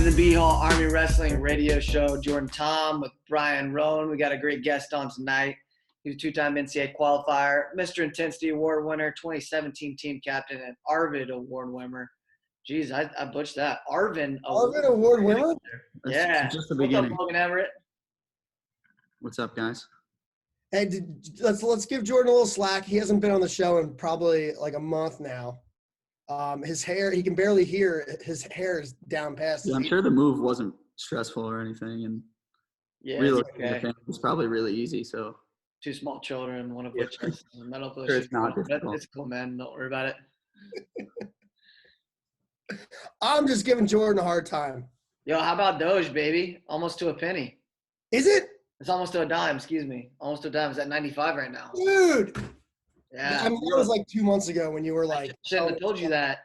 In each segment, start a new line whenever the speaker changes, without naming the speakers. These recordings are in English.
to the BHAW Army Wrestling Radio Show. Jordan Tom with Brian Roan. We got a great guest on tonight. He's a two-time NCAA qualifier, Mr. Intensity Award winner, 2017 team captain, and Arvid Award winner. Jeez, I butchered that. Arvid
Award winner?
Yeah.
Just the
What's
beginning.
up, Logan Everett?
What's up, guys?
Hey, let's give Jordan a little slack. He hasn't been on the show in probably like a month now. His hair, he can barely hear. His hair is down past.
Yeah, I'm sure the move wasn't stressful or anything, and relocating the family was probably really easy. So
two small children, one of which has medical
sure
issues.
it's not difficult.
It's cool, man. Don't worry about it.
I'm just giving Jordan a hard time.
Yo, how about Doge, baby? Almost to a penny.
Is it?
It's almost to a dime, excuse me. Almost to a dime. It's at 95 right now.
Dude.
Yeah.
I mean, that was like 2 months ago when you were like.
Shouldn't have told you that.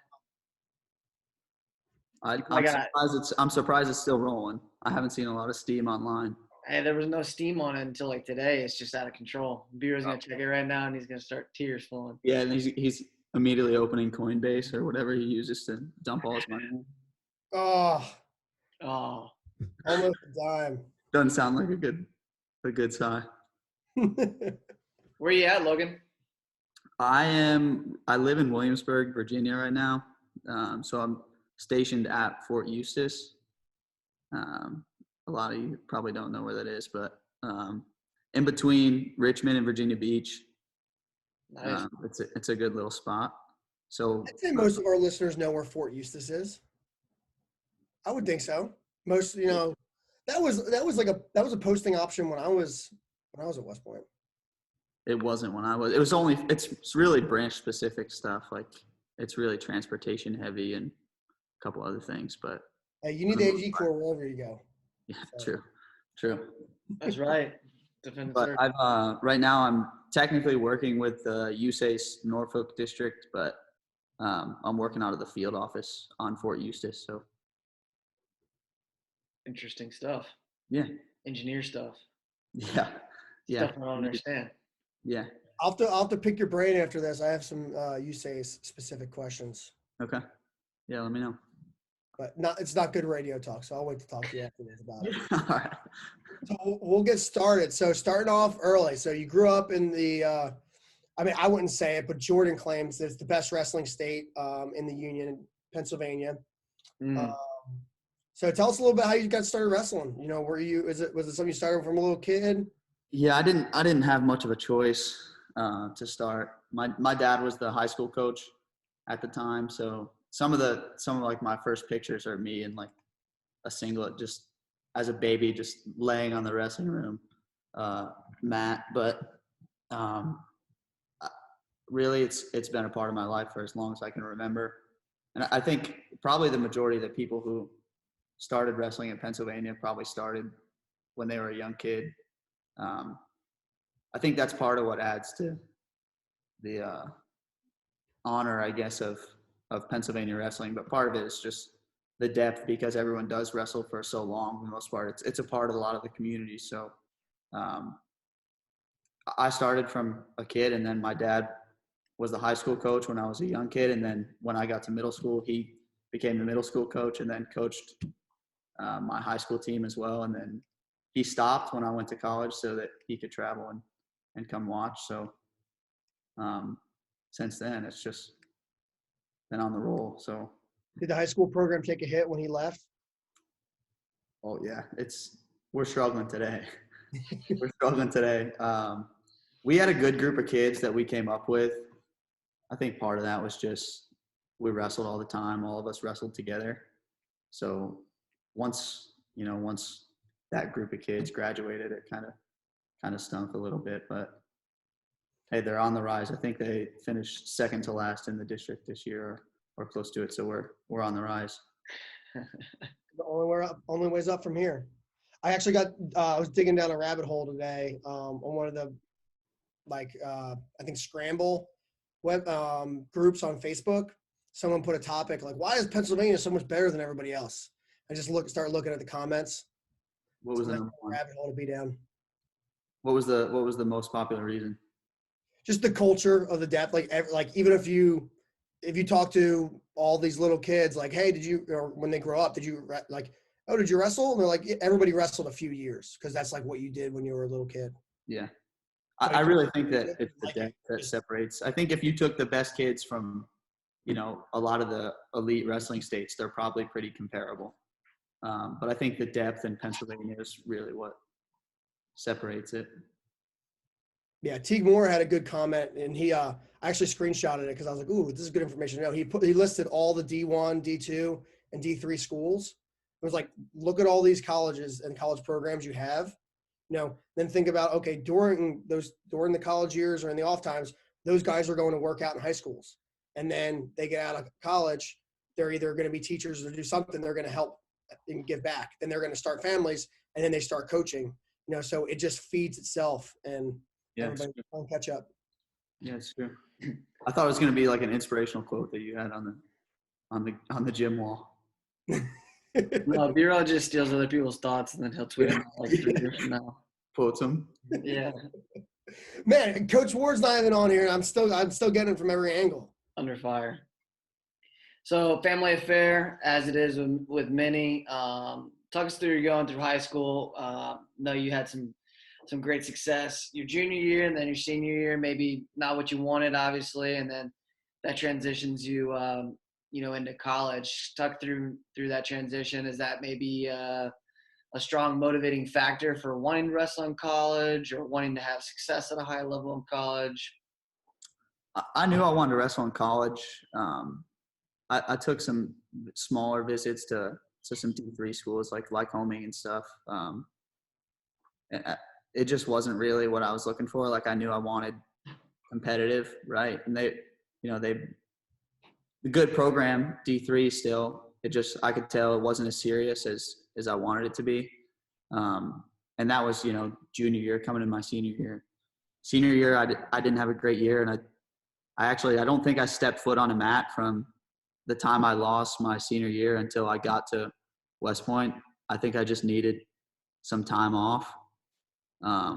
I'm surprised it's still rolling. I haven't seen a lot of steam online.
Hey, there was no steam on it until like today. It's just out of control. Bureau's gonna check it right now, and he's gonna start tears flowing.
Yeah, and he's immediately opening Coinbase or whatever he uses to dump all his money in.
Oh,
Oh,
almost a dime.
Doesn't sound like a good sign.
where you at, Logan?
I live in Williamsburg, Virginia right now. So I'm stationed at Fort Eustis. A lot of you probably don't know where that is, but in between Richmond and Virginia Beach.
Nice.
It's a good little spot. So
I'd say most of our listeners know where Fort Eustis is. I would think so. Most, that was a posting option when I was at West Point.
it wasn't when I was. It was only. It's really branch specific stuff. Like it's really transportation heavy and a couple other things. But
Hey, you need the AG Corps wherever you go.
yeah, true.
That's right.
But I've right now I'm technically working with the USACE Norfolk district, but I'm working out of the field office on Fort Eustis. So
Interesting stuff.
yeah,
Engineer stuff.
yeah.
Stuff I don't understand.
Yeah.
I'll have to pick your brain after this. I have some USACE specific questions.
Okay. Yeah, let me know.
But it's not good radio talk, so I'll wait to talk to you after this about it.
All right.
So we'll get started. So starting off early. So you grew up in the I wouldn't say it, but Jordan claims that it's the best wrestling state in the Union, in Pennsylvania. So tell us a little bit how you got started wrestling. Was it something you started from a little kid?
Yeah, I didn't have much of a choice to start. My dad was the high school coach at the time, so some of like my first pictures are me in like a singlet, just as a baby, just laying on the wrestling room mat. But really, it's been a part of my life for as long as I can remember. And I think probably the majority of the people who started wrestling in Pennsylvania probably started when they were a young kid. I think that's part of what adds to the honor, I guess, of Pennsylvania wrestling. But part of it is just the depth, because everyone does wrestle for so long. For the most part, it's a part of a lot of the community. So I started from a kid, and then my dad was the high school coach when I was a young kid. And then when I got to middle school, he became the middle school coach and then coached my high school team as well. And then he stopped when I went to college so that he could travel and come watch. So since then, it's just been on the roll. So
Did the high school program take a hit when he left?
oh yeah, we're struggling today. We're struggling today. We had a good group of kids that we came up with. I think part of that was just we wrestled all the time. All of us wrestled together. So once that group of kids graduated, it kind of stunk a little bit. But hey, they're on the rise. I think they finished second to last in the district this year, or close to it. So we're on the rise.
The only way's up from here. I actually I was digging down a rabbit hole today on one of the I think Scramble web groups on Facebook. Someone put a topic like, "Why is Pennsylvania so much better than everybody else?" I just started looking at the comments.
What was the number one?
Rabbit hole to be down.
What was the most popular reason?
Just the culture of the depth. Like even if you talk to all these little kids, like, hey, or when they grow up, did you like oh, did you wrestle? And they're like, yeah, everybody wrestled a few years because that's like what you did when you were a little kid.
Yeah.
So
I really think that
you
it's the
like it.
depth that
Just-
separates. I think if you took the best kids from, you know, a lot of the elite wrestling states, they're probably pretty comparable. But I think the depth in Pennsylvania is really what separates it.
Yeah, Teague Moore had a good comment, and I actually screenshotted it because I was like, "Ooh, this is good information to know." He listed all the D1, D2, and D3 schools. It was like, look at all these colleges and college programs you have. Then think about, okay, during the college years or in the off times, those guys are going to work out in high schools, and then they get out of college, they're either going to be teachers or do something. They're going to help and give back. Then they're going to start families, and then they start coaching. So it just feeds itself, and
Yeah,
everybody can catch up.
yeah, it's true. I thought it was going to be like an inspirational quote that you had on the gym wall.
No, B-Roll just steals other people's thoughts and then he'll tweet them out like 3 years from now.
Quotes them.
Yeah,
Man, Coach Ward's not even on here, and I'm still getting it from every angle.
under fire. So family affair, as it is with many. Talk us through going through high school. Know you had some great success your junior year, and then your senior year, maybe not what you wanted, obviously, and then that transitions you, into college. Talk through that transition. Is that maybe a strong motivating factor for wanting to wrestle in college or wanting to have success at a high level in college?
I knew I wanted to wrestle in college. I took some smaller visits to some D3 schools like Lycoming and stuff. It just wasn't really what I was looking for. Like I knew I wanted competitive, right? And the good program D3 still. I could tell it wasn't as serious as I wanted it to be. And that was junior year coming in my senior year. Senior year I didn't have a great year, and I don't think I stepped foot on a mat from the time I lost my senior year until I got to West Point. I think I just needed some time off. I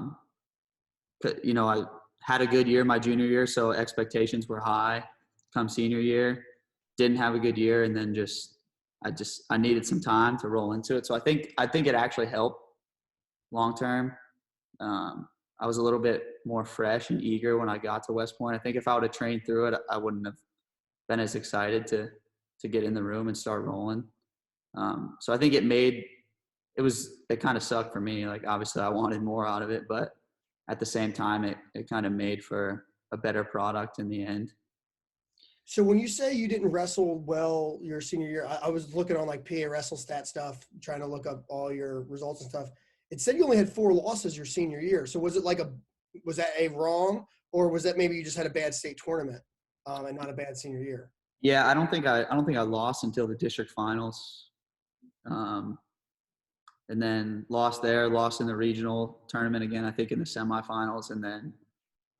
had a good year my junior year, so expectations were high. Come senior year, didn't have a good year, and then I needed some time to roll into it. So I think it actually helped long term. I was a little bit more fresh and eager when I got to West Point. I think if I would have trained through it, I wouldn't have been as excited to get in the room and start rolling. So I think it kind of sucked for me. Like obviously I wanted more out of it, but at the same time, it kind of made for a better product in the end.
So when you say you didn't wrestle well your senior year, I was looking on like PA Wrestle Stat stuff, trying to look up all your results and stuff. It said you only had 4 losses your senior year. So was that a wrong, or was that maybe you just had a bad state tournament and not a bad senior year?
Yeah, I don't think I lost until the district finals, and then lost in the regional tournament again. I think in the semifinals, and then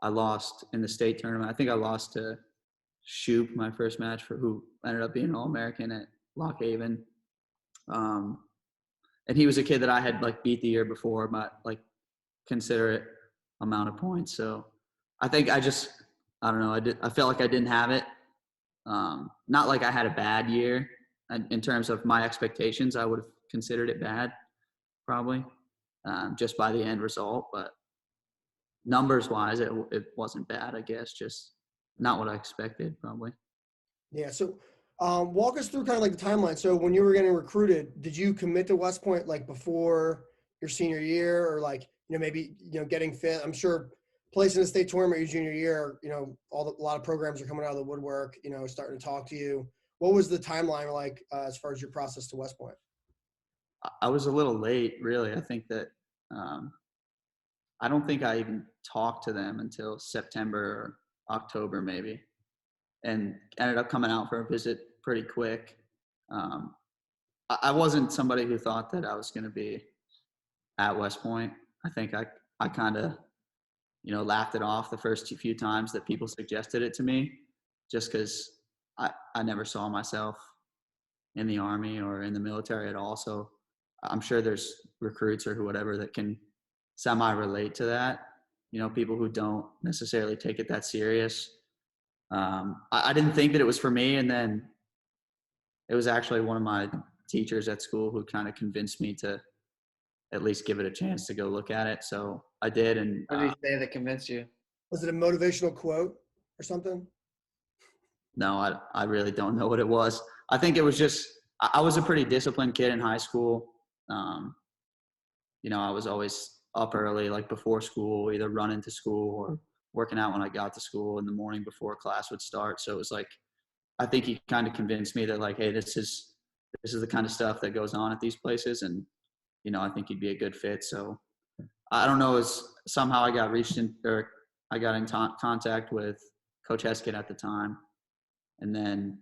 I lost in the state tournament. I think I lost to Shoop my first match who ended up being an All-American at Lock Haven. And he was a kid that I had like beat the year before, but like considerate amount of points. So I think I don't know. I felt like I didn't have it. Not like I had a bad year in terms of my expectations. I would have considered it bad probably, just by the end result, but numbers wise, it wasn't bad, I guess, just not what I expected probably.
Yeah. So walk us through kind of like the timeline. So when you were getting recruited, did you commit to West Point like before your senior year, or like, maybe, getting fit? I'm sure placing the state tournament your junior year, a lot of programs are coming out of the woodwork, starting to talk to you. What was the timeline like as far as your process to West Point?
I was a little late, really. I think that I don't think I even talked to them until September or October maybe, and ended up coming out for a visit pretty quick. I wasn't somebody who thought that I was going to be at West Point. I think I kind of, laughed it off the first few times that people suggested it to me, just because I never saw myself in the Army or in the military at all. So I'm sure there's recruits or whatever that can semi-relate to that. People who don't necessarily take it that serious. I didn't think that it was for me, and then it was actually one of my teachers at school who kind of convinced me to at least give it a chance to go look at it. So I did. And
What did he say that convinced you?
Was it a motivational quote or something?
no, I really don't know what it was. I think it was just, I was a pretty disciplined kid in high school. I was always up early, like before school, either running to school or working out when I got to school in the morning before class would start. So it was like, I think he kind of convinced me that like, hey, this is the kind of stuff that goes on at these places. And, I think he'd be a good fit. So I don't know, somehow I got I got in contact with Coach Heskett at the time. And then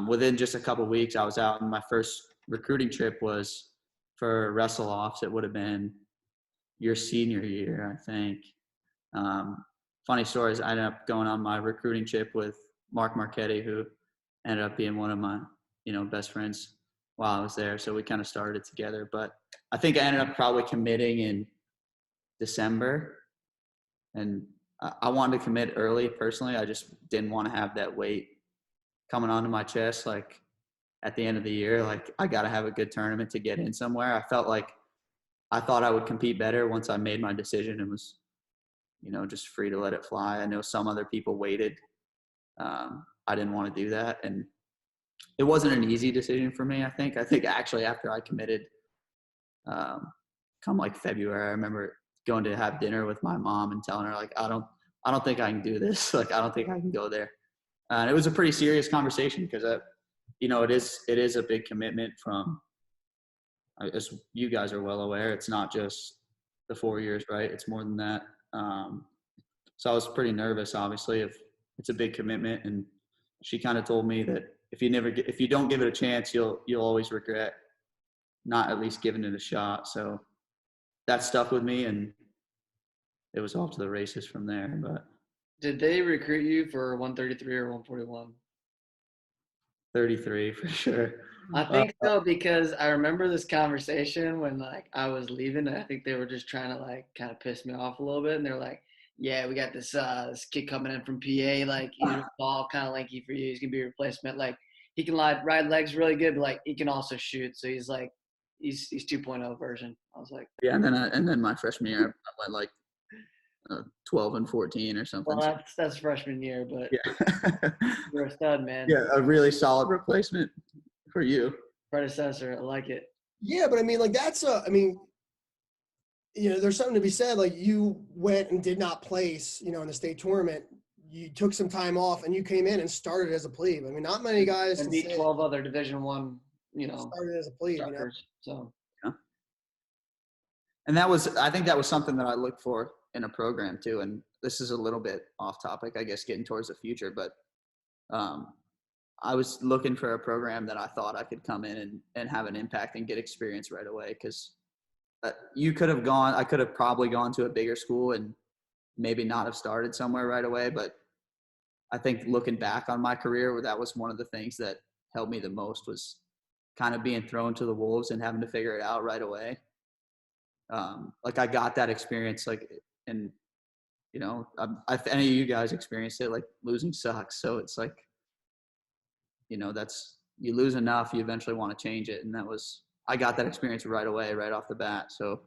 within just a couple of weeks, I was out, and my first recruiting trip was for wrestle-offs. It would have been your senior year, I think. Funny story is I ended up going on my recruiting trip with Mark Marchetti, who ended up being one of my, best friends while I was there. So we kind of started together. But I think I ended up probably committing in December. And I wanted to commit early personally. I just didn't want to have that weight coming onto my chest. Like at the end of the year, like I got to have a good tournament to get in somewhere. I felt like I thought I would compete better once I made my decision and was, just free to let it fly. I know some other people waited. I didn't want to do that. And it wasn't an easy decision for me, I think. I think actually after I committed, come like February, I remember going to have dinner with my mom and telling her like, I don't think I can do this. Like, I don't think I can go there. And it was a pretty serious conversation because it is a big commitment from, as you guys are well aware, it's not just the 4 years, right? It's more than that. So I was pretty nervous, obviously, if it's a big commitment. And she kind of told me that if you don't give it a chance, you'll always regret not at least giving it a shot. So that stuck with me, and it was off to the races from there. But
Did they recruit you for 133 or 141?
33 for sure.
I think so, because I remember this conversation when like I was leaving, and I think they were just trying to like kind of piss me off a little bit, and they're like, "Yeah, we got this kid coming in from PA, like he's tall, kind of lanky for you. He's gonna be a replacement. Like he can ride legs really good, but like he can also shoot. So he's like he's 2.0 version." I was like,
Yeah, and then my freshman year, I went like 12 and 14 or something.
"Well, that's freshman year, but
Yeah.
you're a stud, man.
Yeah, a really solid replacement for you.
Predecessor, I like it."
Yeah, but I mean, like there's something to be said. Like you went and did not place, in the state tournament. You took some time off and you came in and started as a plebe. I mean, not many guys
And
can
beat
say
12 other Division One,
started as a plebe.
suckers. So
Yeah. And I think that was something that I looked for in a program too. And this is a little bit off topic, I guess, getting towards the future, but I was looking for a program that I thought I could come in and have an impact and get experience right away. Cause I could have probably gone to a bigger school and maybe not have started somewhere right away. But I think looking back on my career, that was one of the things that helped me the most, was kind of being thrown to the wolves and having to figure it out right away. Like I got that experience, like, and if any of you guys experienced it, like losing sucks. So it's like, you lose enough, you eventually want to change it. And I got that experience right away, right off the bat. So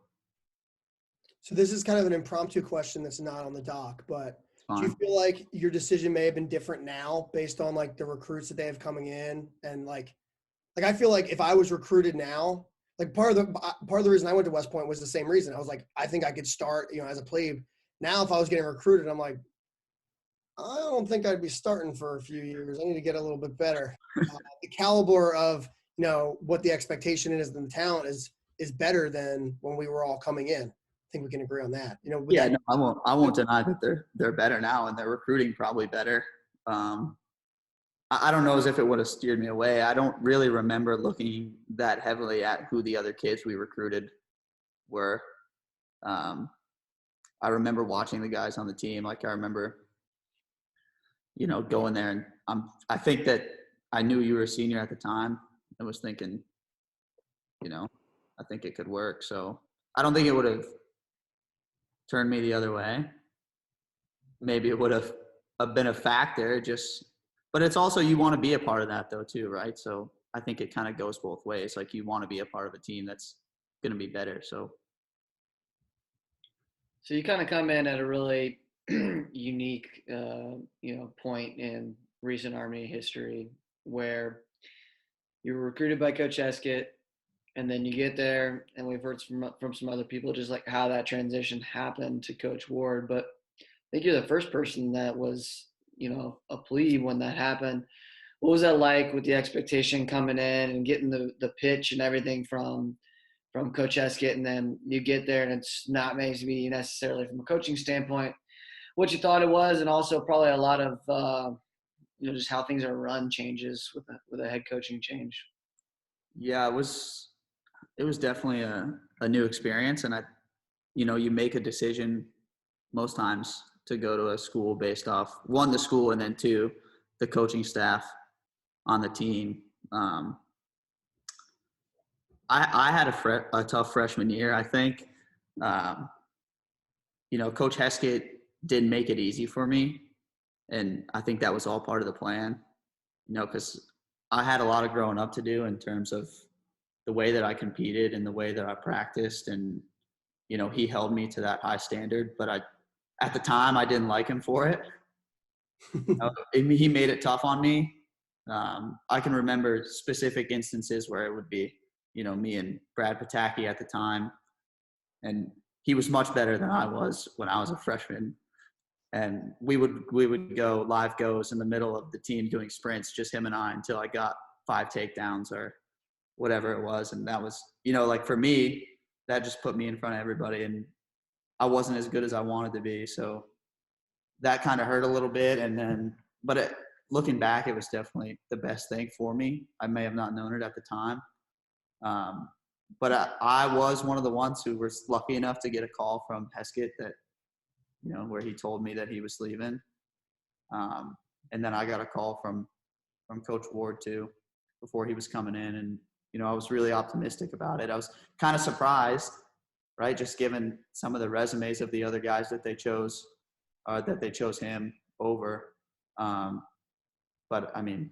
this is kind of an impromptu question that's not on the doc, but do you
fine.
feel like your decision may have been different now based on like the recruits that they have coming in? And like I feel like if I was recruited now, like part of the reason I went to West Point was the same reason. I was like, I think I could start, as a plebe. Now, if I was getting recruited, I'm like, I don't think I'd be starting for a few years. I need to get a little bit better. The caliber of, what the expectation is and the talent is better than when we were all coming in. I think we can agree on that.
Yeah, no, I won't deny that they're better now, and they're recruiting probably better. I don't know as if it would have steered me away. I don't really remember looking that heavily at who the other kids we recruited were. I remember watching the guys on the team. Like I remember, going there, and I think that I knew you were a senior at the time and was thinking, I think it could work. So I don't think it would have turned me the other way. Maybe it would have been a factor, but it's also, you want to be a part of that though too, right? So I think it kind of goes both ways. Like you want to be a part of a team that's going to be better. So
you kind of come in at a really unique, point in recent Army history where you were recruited by Coach Heskett, and then you get there, and we've heard from some other people just like how that transition happened to Coach Ward. But I think you're the first person that was, a plebe when that happened. What was that like with the expectation coming in and getting the pitch and everything from Coach Heskett, and then you get there and it's not maybe necessarily from a coaching standpoint what you thought it was, and also probably a lot of just how things are run changes with a head coaching change.
yeah, it was definitely a new experience. And you make a decision most times to go to a school based off, one, the school, and then two, the coaching staff on the team. I had a tough freshman year, I think. Coach Heskett didn't make it easy for me. And I think that was all part of the plan, because I had a lot of growing up to do in terms of the way that I competed and the way that I practiced. And, he held me to that high standard. But at the time, I didn't like him for it. He made it tough on me. I can remember specific instances where it would be, me and Brad Pataki at the time. And he was much better than I was when I was a freshman. And we would go live goes in the middle of the team doing sprints, just him and I, until I got 5 takedowns or whatever it was. And that was, like for me, that just put me in front of everybody, and I wasn't as good as I wanted to be. So that kind of hurt a little bit. And then, looking back, it was definitely the best thing for me. I may have not known it at the time. But I was one of the ones who was lucky enough to get a call from Heskett that, where he told me that he was leaving. And then I got a call from Coach Ward too, before he was coming in. And, I was really optimistic about it. I was kind of surprised, right? Just given some of the resumes of the other guys that they chose him over. But I mean,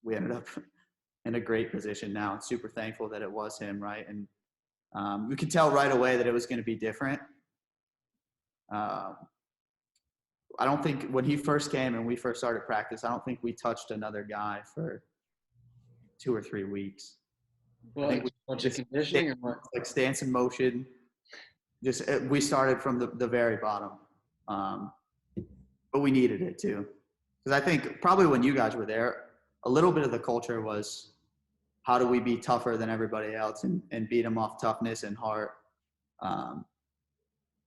we ended up in a great position now, and super thankful that it was him, right? And we could tell right away that it was going to be different. I don't think when he first came and we first started practice, I don't think we touched another guy for 2 or 3 weeks.
Well, I think we just conditioning or what?
Like stance in motion. We started from the very bottom, but we needed it too, because I think probably when you guys were there, a little bit of the culture was, how do we be tougher than everybody else and beat them off toughness and heart.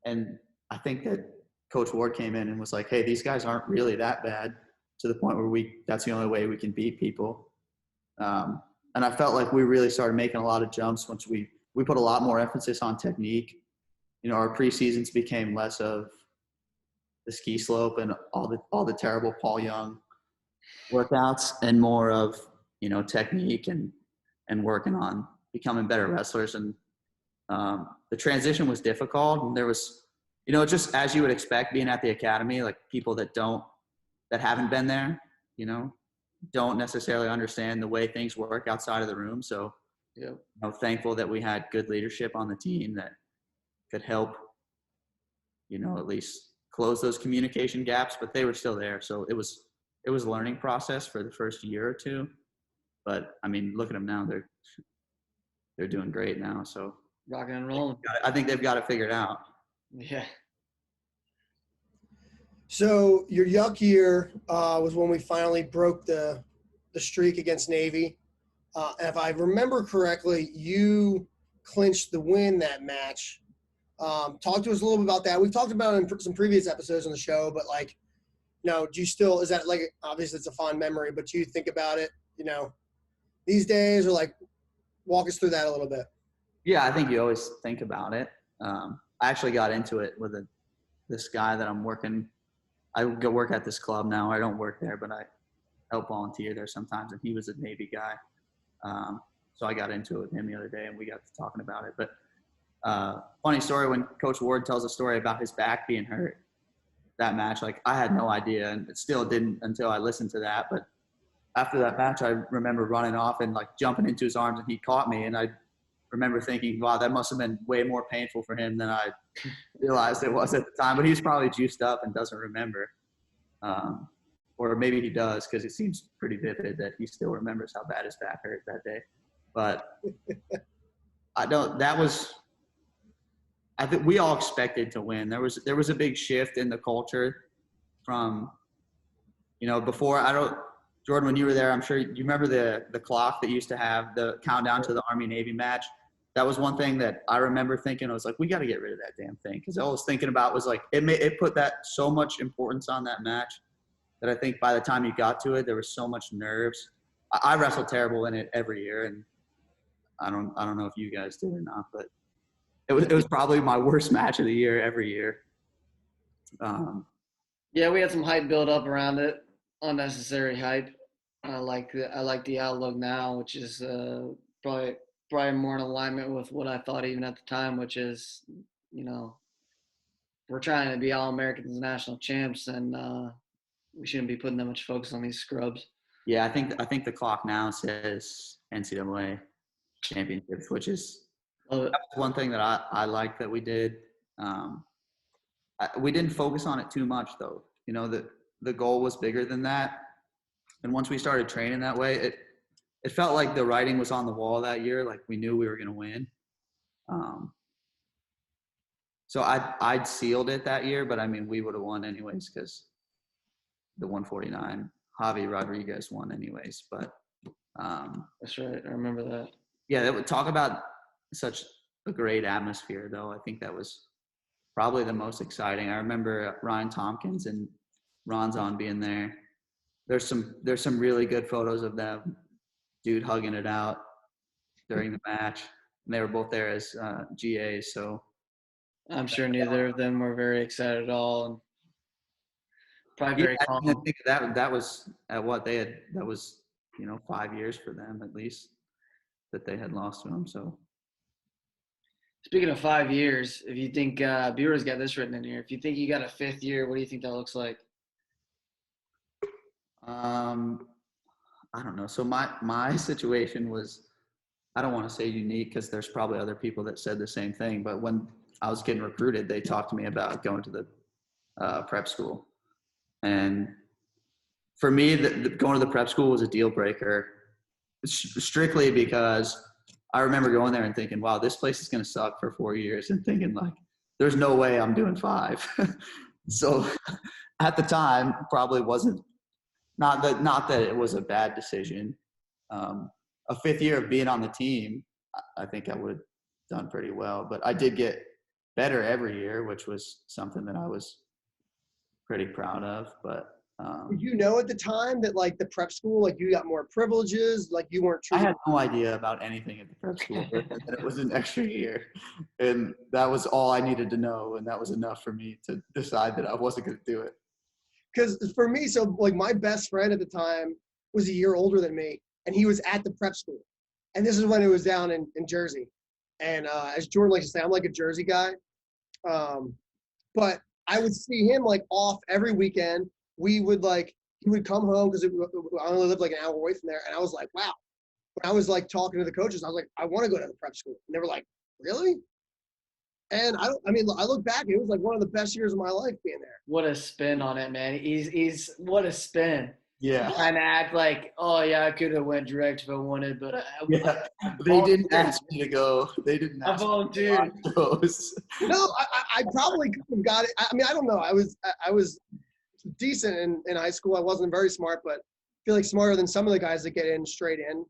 And I think that Coach Ward came in and was like, hey, these guys aren't really that bad, to the point where that's the only way we can beat people. And I felt like we really started making a lot of jumps once we put a lot more emphasis on technique. Our preseasons became less of the ski slope and all the terrible Paul Young workouts, and more of, technique and working on becoming better wrestlers. And the transition was difficult. And there was, just as you would expect being at the academy, like people that haven't been there, don't necessarily understand the way things work outside of the room. So, thankful that we had good leadership on the team that could help, at least close those communication gaps, but they were still there. So it was a learning process for the first year or two. But I mean, look at them now. They're doing great now. So
rocking and rolling.
I think they've got it figured out.
Yeah.
So your yuck year was when we finally broke the streak against Navy. If I remember correctly, you clinched the win that match. Talk to us a little bit about that. We've talked about it in some previous episodes on the show, but do you still, is that obviously it's a fond memory, but do you think about it, these days, or walk us through that a little bit?
Yeah, I think you always think about it. I actually got into it with this guy that I'm working. I go work at this club now. I don't work there, but I help volunteer there sometimes. And he was a Navy guy. So I got into it with him the other day, and we got to talking about it. But funny story, when Coach Ward tells a story about his back being hurt that match, I had no idea, and it still didn't until I listened to that. But after that match, I remember running off and like jumping into his arms, and he caught me. And I remember thinking, wow, that must have been way more painful for him than I realized it was at the time. But he was probably juiced up and doesn't remember. Or maybe he does, because it seems pretty vivid that he still remembers how bad his back hurt that day. But I think we all expected to win. There was a big shift in the culture from, before. Jordan, when you were there, I'm sure you remember the clock that used to have the countdown to the Army-Navy match. That was one thing that I remember thinking, I was like, we got to get rid of that damn thing. Because all I was thinking about was like, it put that so much importance on that match that I think by the time you got to it, there was so much nerves. I wrestled terrible in it every year, and I don't know if you guys did or not, but it was probably my worst match of the year every year.
Yeah, we had some hype build up around it, unnecessary hype. I like the outlook now, which is probably more in alignment with what I thought even at the time, which is, we're trying to be All-Americans, national champs, and we shouldn't be putting that much focus on these scrubs.
Yeah, I think the clock now says NCAA championships, which is one thing that I like that we did. We didn't focus on it too much, though. The goal was bigger than that. And once we started training that way, it felt like the writing was on the wall that year. Like we knew we were going to win. So I'd sealed it that year, but I mean, we would have won anyways, because the 149, Javi Rodriguez won anyways. But
that's right. I remember that.
Yeah, that would talk about such a great atmosphere, though. I think that was probably the most exciting. I remember Ryan Tompkins and Ronzon being there. There's some really good photos of them, dude hugging it out during the match. And they were both there as GAs, so
I'm sure neither of them were very excited at all, and probably very calm.
I think that was at what they had. That was 5 years for them at least that they had lost to him. So
speaking of 5 years, if you think Bureau's got this written in here, if you think you got a 5th year, what do you think that looks like?
I don't know. So my situation was, I don't want to say unique because there's probably other people that said the same thing. But when I was getting recruited, they talked to me about going to the prep school. And for me, going to the prep school was a deal breaker, strictly because I remember going there and thinking, wow, this place is going to suck for 4 years, and thinking like, there's no way I'm doing 5. So at the time, probably wasn't, not that it was a bad decision. A 5th year of being on the team, I think I would have done pretty well, but I did get better every year, which was something that I was pretty proud of. But
did you know at the time that like the prep school, like you got more privileges, like you weren't treated?
I had no idea about anything at the prep school, and it was an extra year, and that was all I needed to know, and that was enough for me to decide that I wasn't going to do it.
Because for me, so like my best friend at the time was a year older than me, and he was at the prep school, and this is when it was down in Jersey. And as Jordan likes to say, I'm like a Jersey guy, but I would see him like off every weekend. He would come home because I only lived like an hour away from there. And I was like, wow. When I was like talking to the coaches, I was like, I want to go to the prep school. And they were like, really? And I look back, it was like one of the best years of my life being there.
What a spin on it, man. He's what a spin.
Yeah.
Trying to act like, oh yeah, I could have went direct if I wanted, but
they didn't ask me to go. They didn't ask
me to
go.
No, I probably could have got it. I mean, I don't know. I was decent in high school. I wasn't very smart, but I feel like smarter than some of the guys that get in straight in.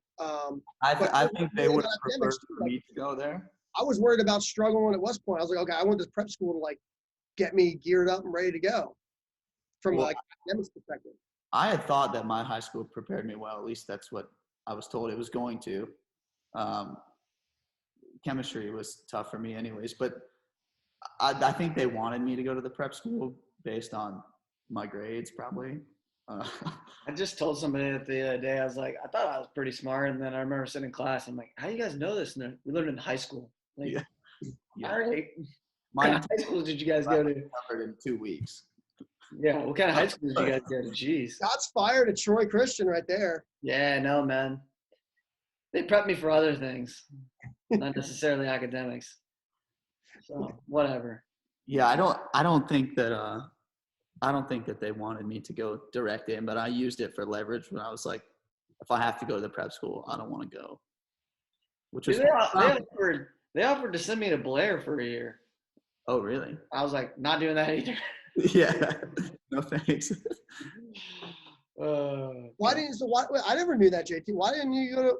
I think they would have preferred for me to go there.
I was worried about struggling at West Point. I was like, okay, I want this prep school to like get me geared up and ready to go from like academics perspective.
I had thought that my high school prepared me well. At least that's what I was told it was going to. Chemistry was tough for me anyways, but I think they wanted me to go to the prep school based on my grades probably.
I just told somebody that the other day, I was like, I thought I was pretty smart. And then I remember sitting in class, I'm like, how do you guys know this? And we learned in high school. Like,
yeah.
all right. What kind of high schools did you guys go to?
Covered in 2 weeks.
Yeah. What kind of high school did you guys go to? Jeez.
Shots fired at Troy Christian right there.
Yeah, no, man. They prepped me for other things, not necessarily academics. So whatever.
Yeah, I don't think that they wanted me to go direct in, but I used it for leverage when I was like, if I have to go to the prep school, I don't want to go. Which was
Dude, they offered to send me to Blair for a year.
Oh, really?
I was like, not doing that either.
Yeah. No thanks.
Why I never knew that, JT. Why didn't you go to?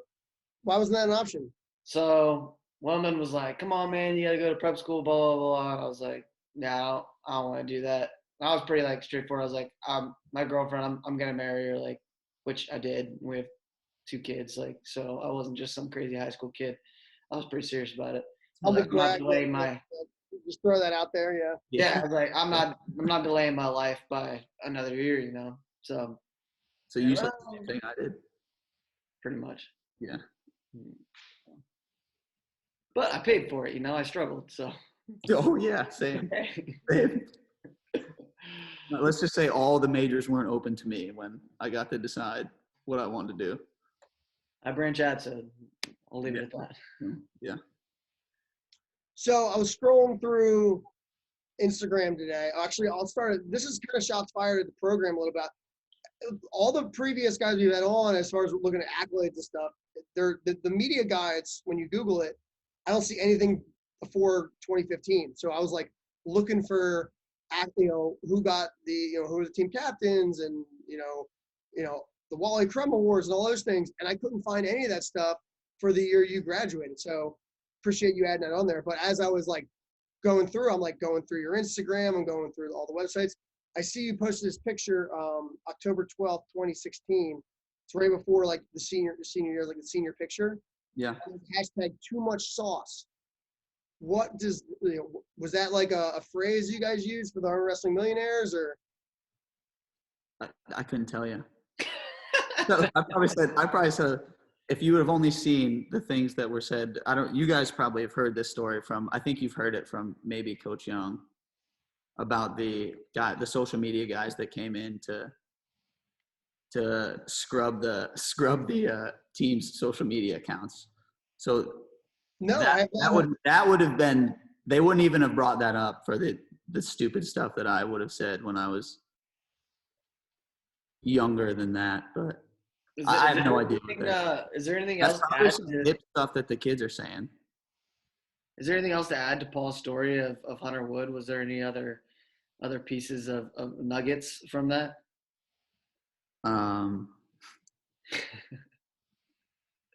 Why wasn't that an option?
So woman was like, come on, man, you got to go to prep school, blah, blah, blah. And I was like, no, I don't want to do that. And I was pretty like straightforward. I was like, my girlfriend, I'm going to marry her, like, which I did. We have 2 kids, like, so I wasn't just some crazy high school kid. I was pretty serious about it.
I'm not delaying just throw that out there, yeah.
Yeah, I was like, I'm not delaying my life by another year, you know. So
you said the same thing I did.
Pretty much.
Yeah.
But I paid for it, you know. I struggled, so.
Oh yeah, same. Same. Let's just say all the majors weren't open to me when I got to decide what I wanted to do.
I branch out, so I'll leave it at that.
Yeah.
So I was scrolling through Instagram today. Actually, this is kind of shots fired at the program a little bit. All the previous guys we've had on, as far as looking at accolades and stuff, the media guides, when you Google it, I don't see anything before 2015. So I was like looking for, who got who were the team captains and, the Wally Crum Awards and all those things. And I couldn't find any of that stuff for the year you graduated. So appreciate you adding that on there. But as I was like going through your Instagram, I'm going through all the websites. I see you posted this picture, October 12th, 2016. It's right before like the senior year, like the senior picture.
Yeah.
Hashtag too much sauce. What was that like a phrase you guys used for the Arm Wrestling Millionaires, or?
I couldn't tell you. I probably said, if you would have only seen the things that were said, you guys probably have heard this story I think you've heard it from maybe Coach Young about the social media guys that came in to scrub the team's social media accounts. So
no,
that would have been, they wouldn't even have brought that up for the stupid stuff that I would have said when I was younger than that, but I have no idea.
Is there anything else to add to
hip stuff that the kids are saying?
Is there anything else to add to Paul's story of Hunter Wood? Was there any other pieces of nuggets from that?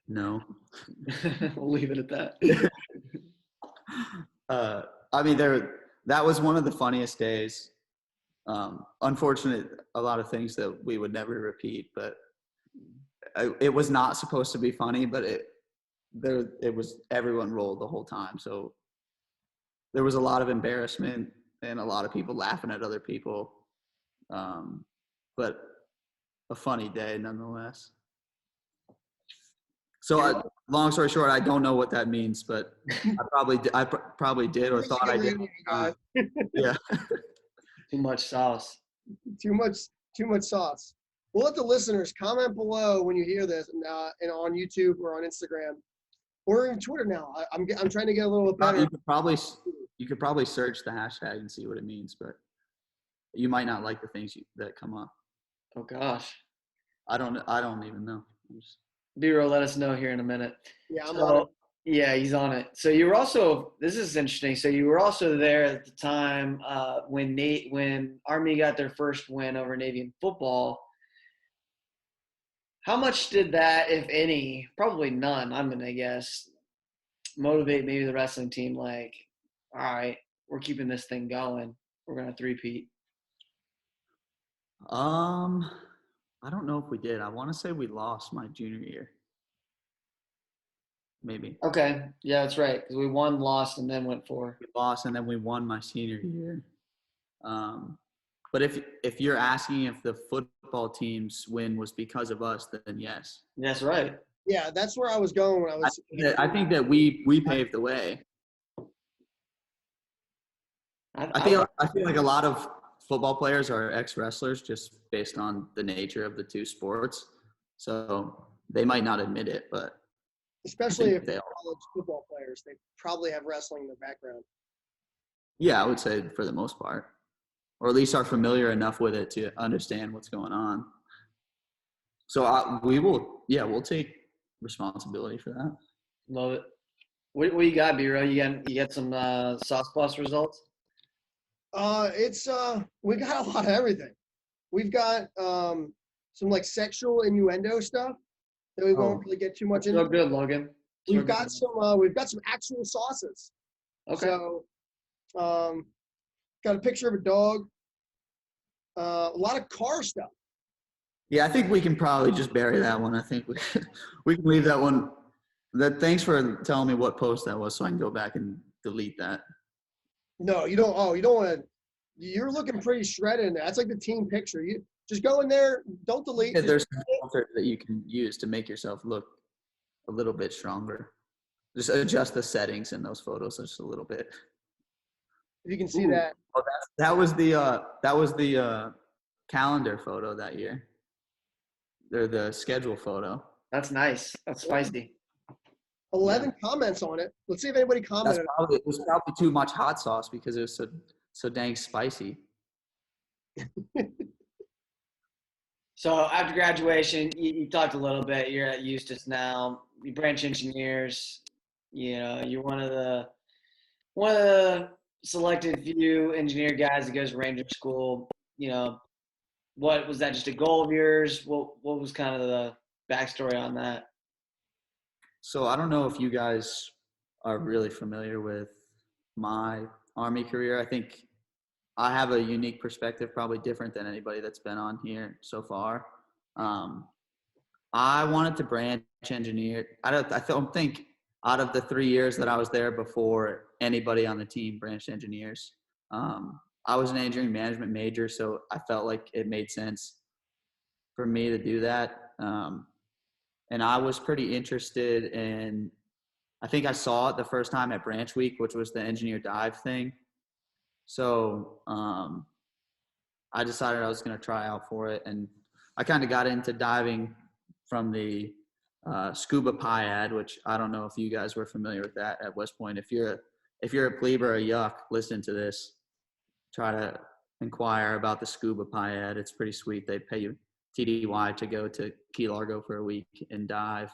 No.
We'll leave it at that.
I mean, that was one of the funniest days. Unfortunate, a lot of things that we would never repeat, but it was not supposed to be funny, but it was, everyone rolled the whole time. So there was a lot of embarrassment and a lot of people laughing at other people. But a funny day nonetheless. So long story short, I don't know what that means, but I probably did or thought I did. Yeah.
Too much sauce.
Too much sauce. We'll let the listeners comment below when you hear this, and on YouTube or on Instagram or on Twitter now. I'm trying to get a little bit better.
You could probably search the hashtag and see what it means, but you might not like the things that come up.
Oh gosh.
I don't even know.
B-roll, let us know here in a minute.
Yeah, I'm on it.
Yeah, he's on it. So you were also, this is interesting. So you were also there at the time when Army got their first win over Navy in football. How much did that, if any, probably none, I'm going to guess, motivate maybe the wrestling team like, all right, we're keeping this thing going. We're going to three-peat?
I don't know if we did. I want to say we lost my junior year. Maybe.
Okay. Yeah, that's right. Because we won, lost, and then went for.
We lost, and then we won my senior year. But if you're asking if the football team's win was because of us, then yes.
That's right.
Yeah, that's where I was going when I was.
I think that we paved the way. I feel like a lot of football players are ex-wrestlers just based on the nature of the two sports. So they might not admit it, but
Especially if
they
they're
are.
college football players, they probably have wrestling in their background.
Yeah, I would say for the most part, or at least are familiar enough with it to understand what's going on. So we'll take responsibility for that.
Love it. What you got, B-Row? You got some sauce plus results?
We got a lot of everything. We've got some like sexual innuendo stuff that we won't really get too much into.
So good, Logan.
We've got some actual sauces.
Okay.
So got a picture of a dog. A lot of car stuff.
Yeah, I think we can probably just bury that one. I think we can leave that one. Thanks for telling me what post that was, so I can go back and delete that.
No, you don't. Oh, you don't want to. You're looking pretty shredded in there. That's like the team picture. You just go in there. Don't delete.
Yeah, there's some filter that you can use to make yourself look a little bit stronger. Just adjust the settings in those photos just a little bit.
If you can see that.
Oh, that was the calendar photo that year. They're the schedule photo.
That's nice. That's spicy.
11 comments on it. Let's see if anybody commented.
It was probably too much hot sauce because it was so dang spicy.
So after graduation, you talked a little bit. You're at Eustis now. You branch engineers. You know, you're one of the selected few engineer guys that goes to Ranger School. You know, what was that? Just a goal of yours? What was kind of the backstory on that?
So I don't know if you guys are really familiar with my Army career. I think I have a unique perspective, probably different than anybody that's been on here so far. I wanted to branch engineer. I don't think out of the 3 years that I was there before, anybody on the team branched engineers. I was an engineering management major, so I felt like it made sense for me to do that. And I was pretty interested in, I think I saw it the first time at Branch Week, which was the engineer dive thing. So I decided I was going to try out for it. And I kind of got into diving from the scuba PIAD, which I don't know if you guys were familiar with that at West Point. If you're a plebe or a yuck, listen to this. Try to inquire about the scuba PIAD. It's pretty sweet. They pay you TDY to go to Key Largo for a week and dive,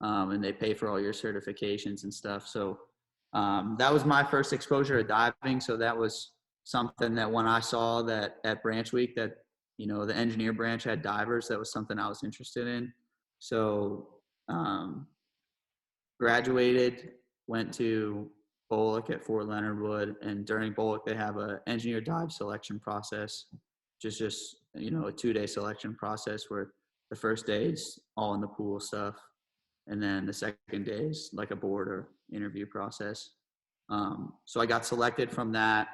and they pay for all your certifications and stuff. So that was my first exposure to diving. So that was something that when I saw that at Branch Week that, you know, the engineer branch had divers, that was something I was interested in. So graduated, went to Bullock at Fort Leonard Wood, and during Bullock they have a engineer dive selection process, which is just, you know, a 2-day selection process where the first day is all in the pool stuff, and then the second day is like a board or interview process. So I got selected from that.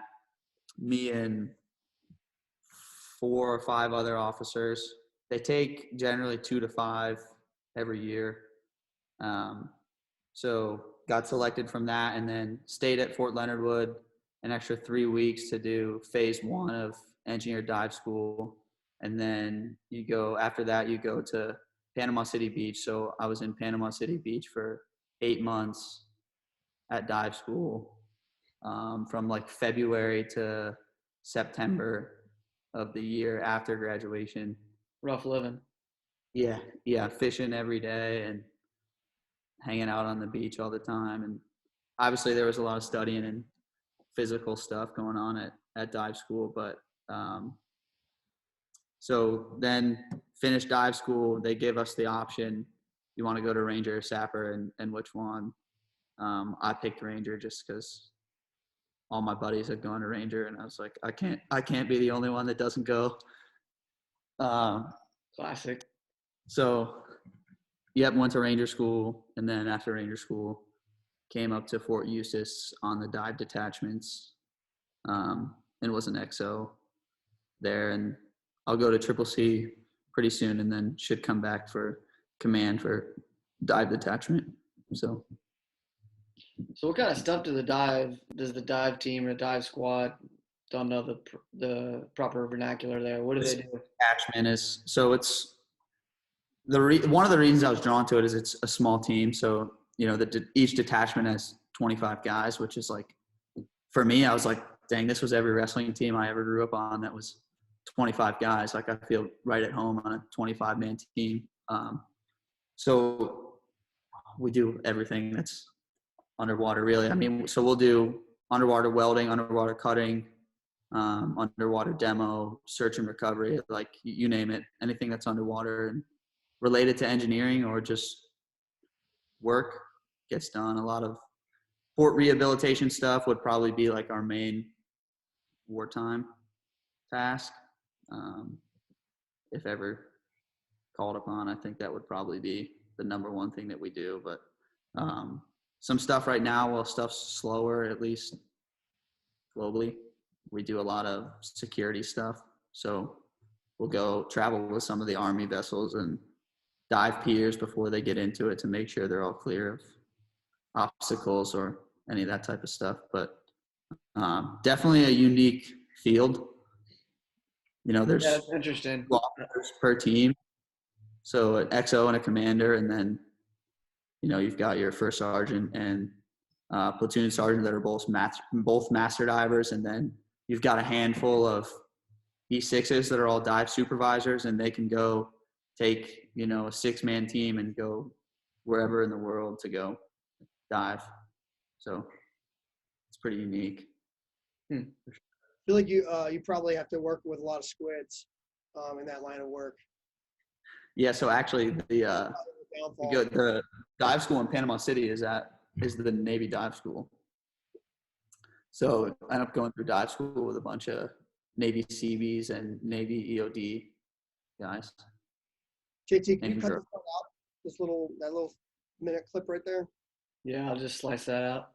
Me and 4 or 5 other officers. They take generally 2 to 5 every year. So got selected from that, and then stayed at Fort Leonard Wood an extra 3 weeks to do phase 1 of engineer dive school. And then after that, you go to Panama City Beach. So I was in Panama City Beach for 8 months at dive school, from like February to September of the year after graduation.
Rough living.
Yeah, fishing every day and hanging out on the beach all the time. And obviously there was a lot of studying and physical stuff going on at dive school. But so then finished dive school, they give us the option, you want to go to Ranger or Sapper, and which one? I picked Ranger just because all my buddies had gone to Ranger, and I was like, I can't be the only one that doesn't go.
Classic.
So, went to Ranger school, and then after Ranger school, came up to Fort Eustis on the dive detachments, and was an XO there. And I'll go to Triple C pretty soon, and then should come back for command for dive detachment. So
what kind of stuff does the dive team or dive squad don't know the proper vernacular there. What do they do?
Detachment is so it's one of the reasons I was drawn to it is it's a small team. So each detachment has 25 guys, which is like for me, I was like, dang, this was every wrestling team I ever grew up on. That was 25 guys. Like I feel right at home on a 25-man team. So we do everything that's underwater, really. I mean, so we'll do underwater welding, underwater cutting, underwater demo, search and recovery, like you name it, anything that's underwater and related to engineering or just work gets done. A lot of port rehabilitation stuff would probably be like our main wartime task. If ever called upon, I think that would probably be the number one thing that we do. But some stuff right now, well, stuff's slower, at least globally. We do a lot of security stuff. So we'll go travel with some of the Army vessels and dive piers before they get into it to make sure they're all clear of obstacles or any of that type of stuff. But definitely a unique field. There's
Yeah, that's interesting.
officers per team. So an XO and a commander, and then, you've got your first sergeant and platoon sergeant that are both master divers. And then you've got a handful of E6s that are all dive supervisors, and they can go take, a 6-man team and go wherever in the world to go dive. So it's pretty unique.
I feel like you probably have to work with a lot of squids in that line of work.
Yeah. So actually the dive school in Panama City is the Navy dive school. So I ended up going through dive school with a bunch of Navy Seabees and Navy EOD guys.
JT, can you cut this part out? That little minute clip right there.
Yeah, I'll just slice that out.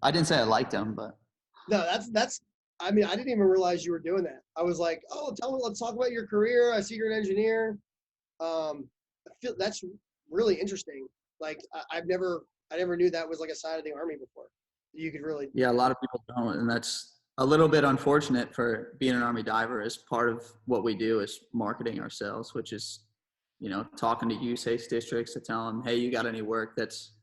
I didn't say I liked them, but
no, that's. I mean, I didn't even realize you were doing that. I was like, oh, let's talk about your career. I see you're an engineer. I feel that's really interesting. Like I never knew that was like a side of the Army before. You could really.
Yeah, a lot of people don't, and that's a little bit unfortunate for being an Army diver. As part of what we do is marketing ourselves, which is, talking to USACE districts to tell them, hey, you got any work that's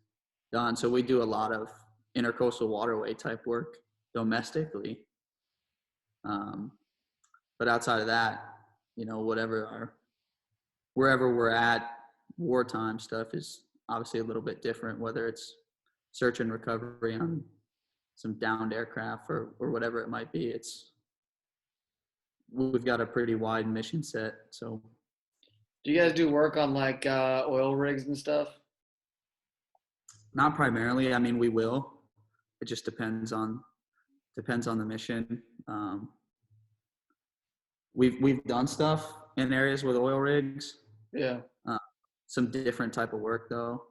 done? So we do a lot of intercoastal waterway type work domestically. But outside of that, wherever we're at, wartime stuff is obviously a little bit different, whether it's search and recovery on some downed aircraft or whatever it might be. We've got a pretty wide mission set. So
do you guys do work on like oil rigs and stuff?
not primarily. I mean, we will. It just depends on the mission. We've done stuff in areas with oil rigs.
Yeah.
Some different type of work though.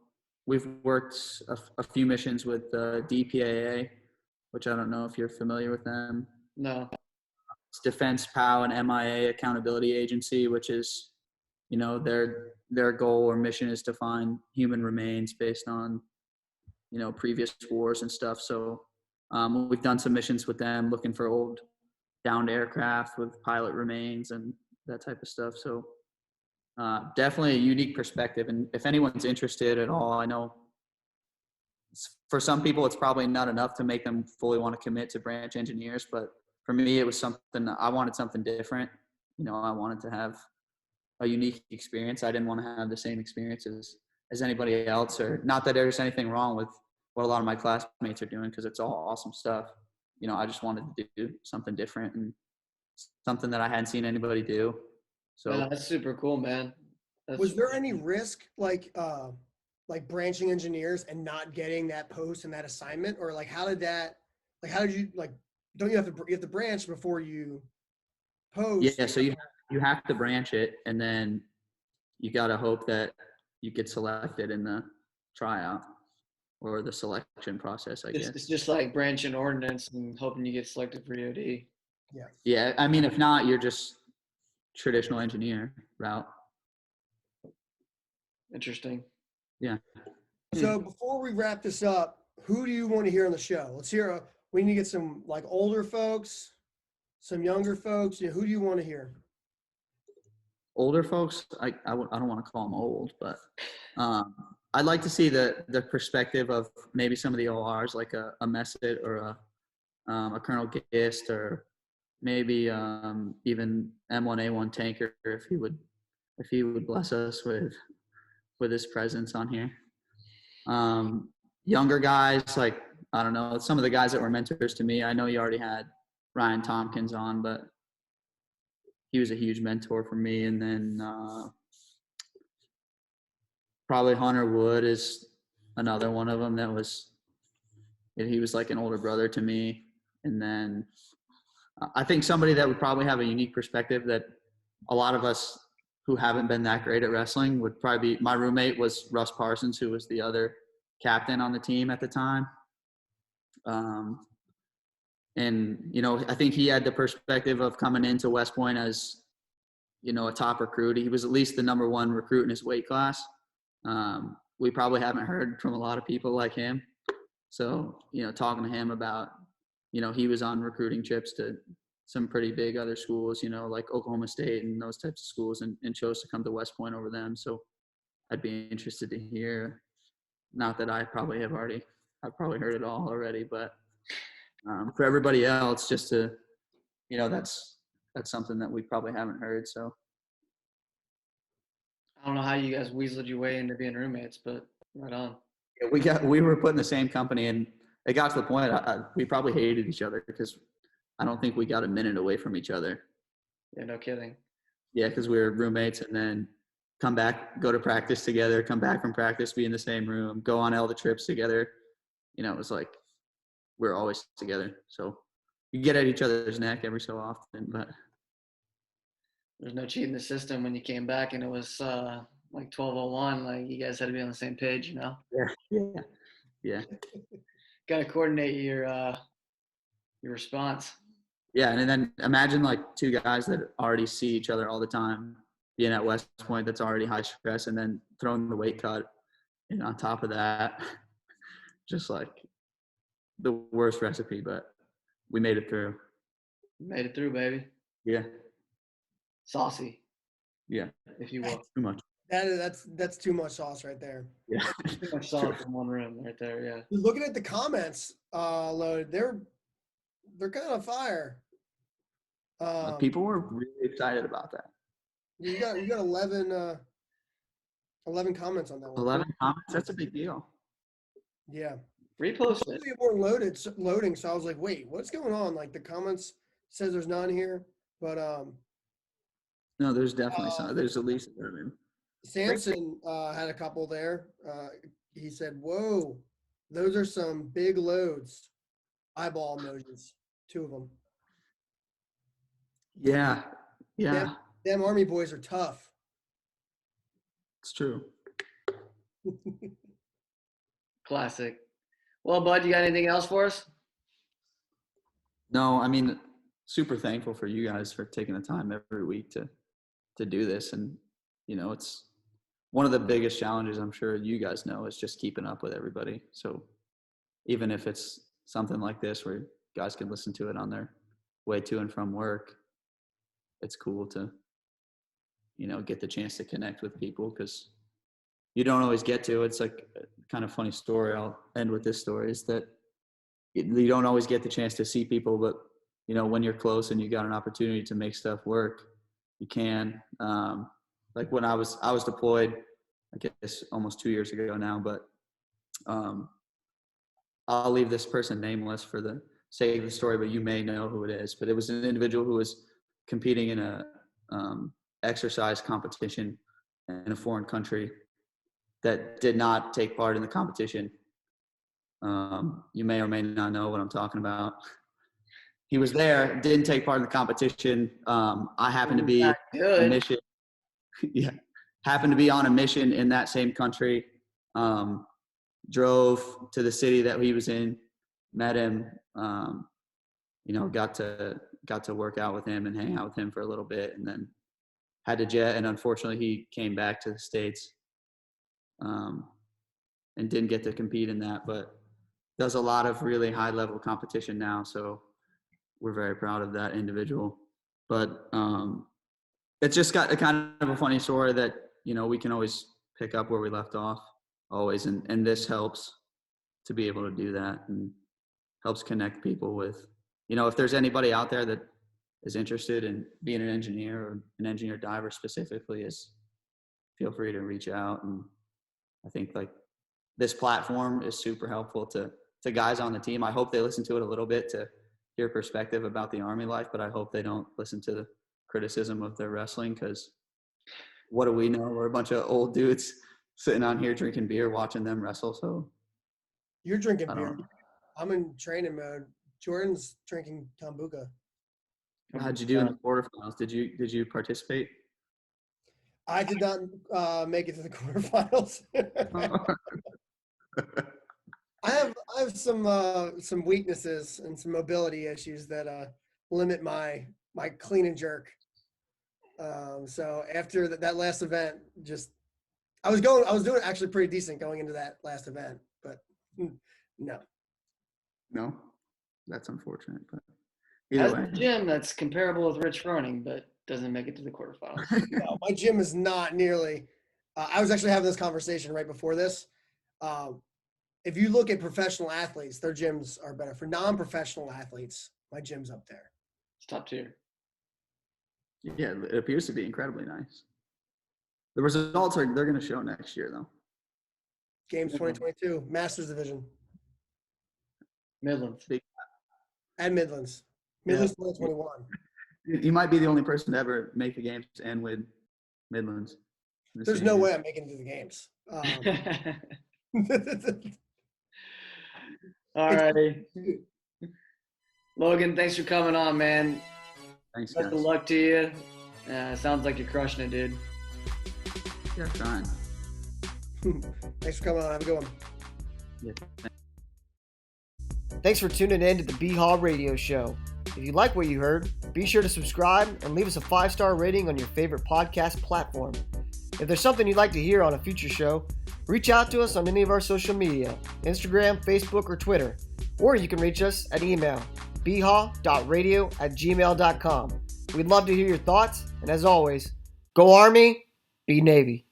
We've worked a few missions with DPAA, which I don't know if you're familiar with them.
No.
It's Defense POW and MIA Accountability Agency, which is, their goal or mission is to find human remains based on, previous wars and stuff. So we've done some missions with them looking for old downed aircraft with pilot remains and that type of stuff. So definitely a unique perspective. And if anyone's interested at all, I know for some people it's probably not enough to make them fully want to commit to branch engineers, but for me it was something I wanted something different. I wanted to have a unique experience. I didn't want to have the same experiences as anybody else, or not that there's anything wrong with what a lot of my classmates are doing, because it's all awesome stuff. I just wanted to do something different and something that I hadn't seen anybody do. So
yeah, that's super cool, man.
Was there any risk like branching engineers and not getting that post and that assignment, or how did you don't you have to branch before you post?
Yeah, so you have to branch it, and then you got to hope that you get selected in the tryout or the selection process, I guess.
It's just like branching ordnance and hoping you get selected for EOD.
Yeah.
Yeah, I mean, if not, you're just traditional engineer route.
Interesting.
Yeah.
So before we wrap this up, who do you want to hear on the show? Let's hear. We need to get some like older folks, some younger folks. Who do you want to hear?
Older folks, I don't want to call them old, but I'd like to see the perspective of maybe some of the ORs, like a Messett or a Colonel Gist, or maybe even M1A1 Tanker, if he would bless us with his presence on here. Younger guys, like, I don't know, some of the guys that were mentors to me. I know you already had Ryan Tompkins on, but he was a huge mentor for me. And then probably Hunter Wood is another one of them he was like an older brother to me. And then I think somebody that would probably have a unique perspective that a lot of us who haven't been that great at wrestling would probably be, my roommate was Russ Parsons, who was the other captain on the team at the time. And, I think he had the perspective of coming into West Point as, a top recruit. He was at least the number one recruit in his weight class. We probably haven't heard from a lot of people like him. So, talking to him about, he was on recruiting trips to some pretty big other schools, like Oklahoma State and those types of schools, and chose to come to West Point over them. So I'd be interested to hear, not that I've probably heard it all already, but for everybody else, just to, that's something that we probably haven't heard. So
I don't know how you guys weaseled your way into being roommates, but right on.
yeah, we were put in the same company, and it got to the point we probably hated each other because I don't think we got a minute away from each other.
Yeah, no kidding.
Yeah, because we were roommates, and then come back, go to practice together, come back from practice, be in the same room, go on all the trips together. It was like we're always together. So you get at each other's neck every so often, but
There's no cheating the system when you came back and it was like 12:01. Like you guys had to be on the same page,
yeah.
Got to coordinate your response.
Yeah, and then imagine like two guys that already see each other all the time, being at West Point, that's already high stress, and then throwing the weight cut, and on top of that, just like the worst recipe, but we made it through.
Made it through, baby.
Yeah.
Saucy.
Yeah.
If you will.
Too much.
That's too much sauce right there.
Yeah.
Too much sauce in one room right there. Yeah.
Looking at the comments, Load, they're kind of fire.
People were really excited about that.
You got 11 comments on that one.
11 comments. That's a big deal.
Yeah.
Repost it.
They weren't loading, so I was like, wait, what's going on? Like the comments says there's none here, but
no, there's definitely some. There's at least.
Samson had a couple there. He said, "Whoa, those are some big loads." Eyeball emojis, 2 of them.
Yeah.
Them Army boys are tough.
It's true.
Classic. Well, Bud, you got anything else for us?
No, I mean, super thankful for you guys for taking the time every week to do this. And, it's one of the biggest challenges, I'm sure you guys know, is just keeping up with everybody. So even if it's something like this where guys can listen to it on their way to and from work, it's cool to, get the chance to connect with people, because you don't always get to. It's like a kind of funny story. I'll end with this story, is that you don't always get the chance to see people, but when you're close and you got an opportunity to make stuff work, you can. Like when I was deployed, I guess almost 2 years ago now, but I'll leave this person nameless for the sake of the story, but you may know who it is. But it was an individual who was competing in a exercise competition in a foreign country that did not take part in the competition. You may or may not know what I'm talking about. He was there, didn't take part in the competition. I happened to be on a mission. Yeah, happened to be on a mission in that same country. Drove to the city that he was in, met him. Got to work out with him and hang out with him for a little bit, and then had to jet. And unfortunately, he came back to the States, and didn't get to compete in that. But does a lot of really high level competition now. So we're very proud of that individual. But it's just got a kind of a funny story that, we can always pick up where we left off always. And this helps to be able to do that and helps connect people with, if there's anybody out there that is interested in being an engineer or an engineer diver specifically, feel free to reach out. And I think like this platform is super helpful to guys on the team. I hope they listen to it a little bit to hear perspective about the Army life, but I hope they don't listen to the criticism of their wrestling, because what do we know? We're a bunch of old dudes sitting on here drinking beer, watching them wrestle. So
You're drinking beer. I'm in training mode. Jordan's drinking kombucha.
How'd you do in the quarterfinals? Did you participate?
I did not make it to the quarterfinals. I have some weaknesses and some mobility issues that limit my clean and jerk. So after that last event, I was doing actually pretty decent going into that last event, but no.
No, that's unfortunate. But
Has
either way,
a gym that's comparable with Rich Froning, but doesn't make it to the quarterfinals.
No, my gym is not nearly. I was actually having this conversation right before this. If you look at professional athletes, their gyms are better. For non-professional athletes, my gym's up there.
It's top tier.
yeah, it appears to be incredibly nice. The results they're going to show next year, though.
Games 2022, Masters Division.
Midlands.
At Midlands. Midlands 2021.
You might be the only person to ever make the games and win Midlands.
There's no way I'm making it to the games.
All righty. Logan, thanks for coming on, man.
Thanks,
Best
guys.
of luck to you. Sounds like you're crushing it, dude.
Yeah, trying.
Thanks for coming on. Have a good one.
Yeah.
Thanks for tuning in to the BHAW Radio Show. If you like what you heard, be sure to subscribe and leave us a 5-star rating on your favorite podcast platform. If there's something you'd like to hear on a future show, reach out to us on any of our social media, Instagram, Facebook, or Twitter. Or you can reach us at email, bhaw.radio@gmail.com. We'd love to hear your thoughts, and as always, go Army, be Navy.